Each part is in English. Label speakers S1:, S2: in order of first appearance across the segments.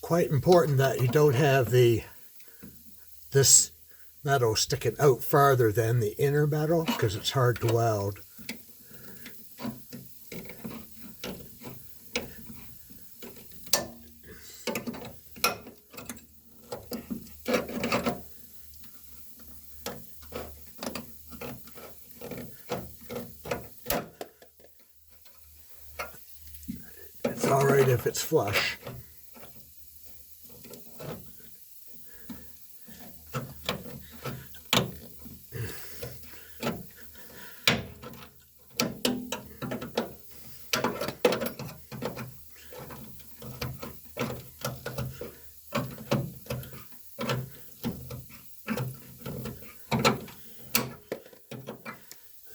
S1: quite important that you don't have this metal sticking out farther than the inner metal because it's hard to weld. It's all right if it's flush.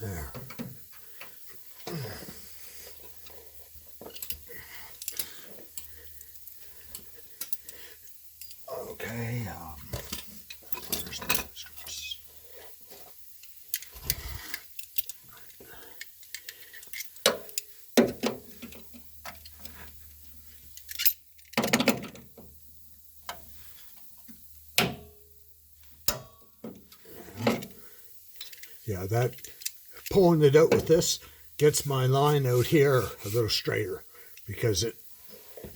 S1: There. Okay. Where's the stress? Yeah, that pulling it out with this gets my line out here a little straighter because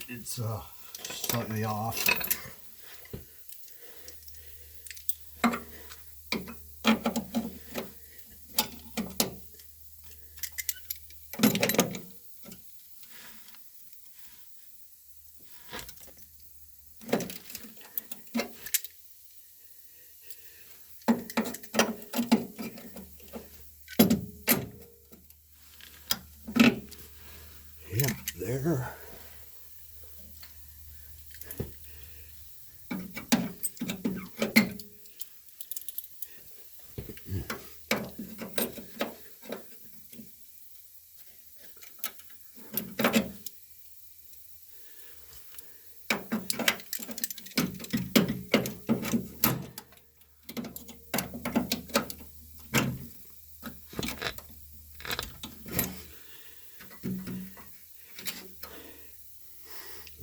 S1: it's slightly off. Yeah, there.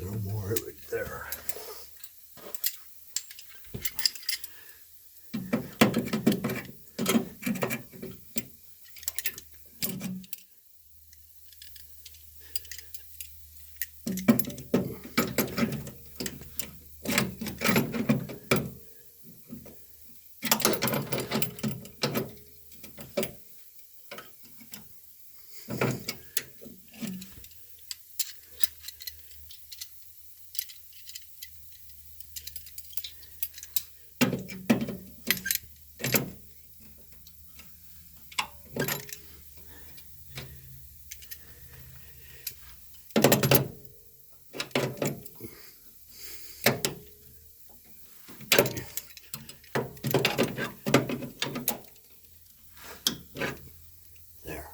S1: No more right there. There.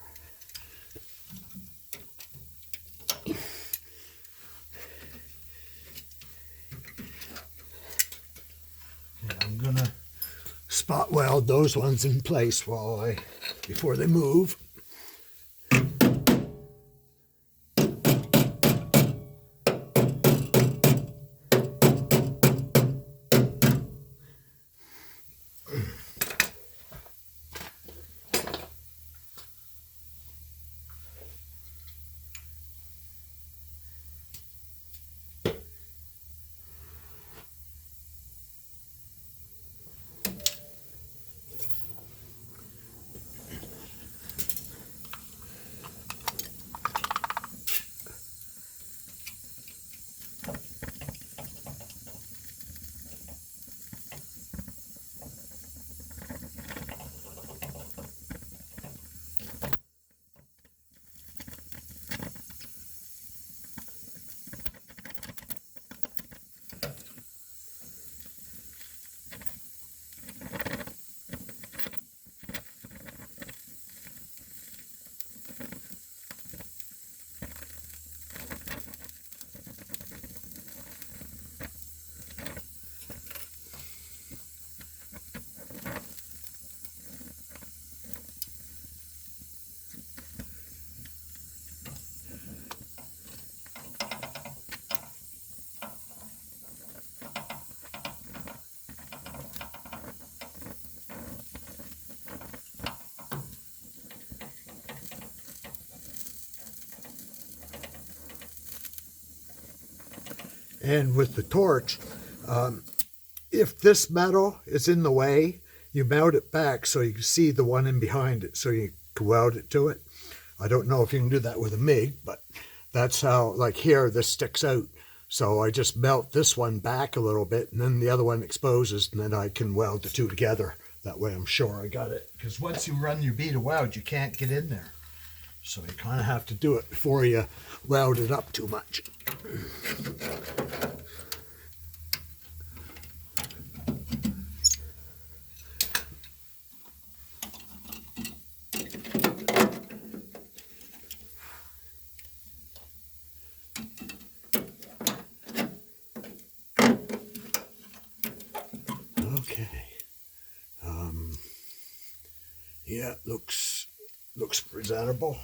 S1: And I'm gonna spot weld those ones in place before they move. And with the torch, if this metal is in the way, you mount it back so you can see the one in behind it, so you can weld it to it. I don't know if you can do that with a MIG, but that's how, like here, this sticks out. So I just melt this one back a little bit, and then the other one exposes, and then I can weld the two together. That way I'm sure I got it. Because once you run your bead of weld, you can't get in there. So you kind of have to do it before you weld it up too much. Okay. Yeah, looks presentable.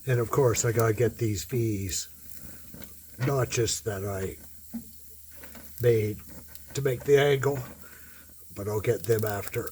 S1: And of course, I gotta get these V's, notches that I made to make the angle, but I'll get them after.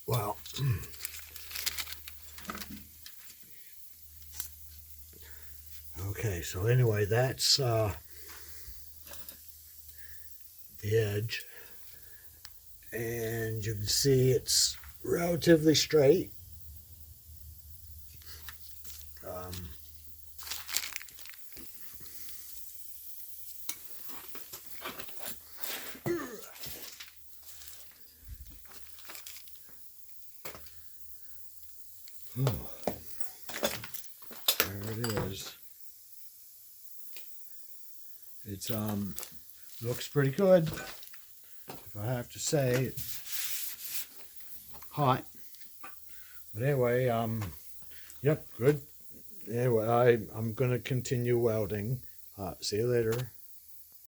S1: Wow. Okay, so anyway, that's the edge. And you can see it's relatively straight. Oh, there it is. It's looks pretty good, if I have to say. It's hot, but anyway, yep, good. Anyway, I'm gonna continue welding. See you later.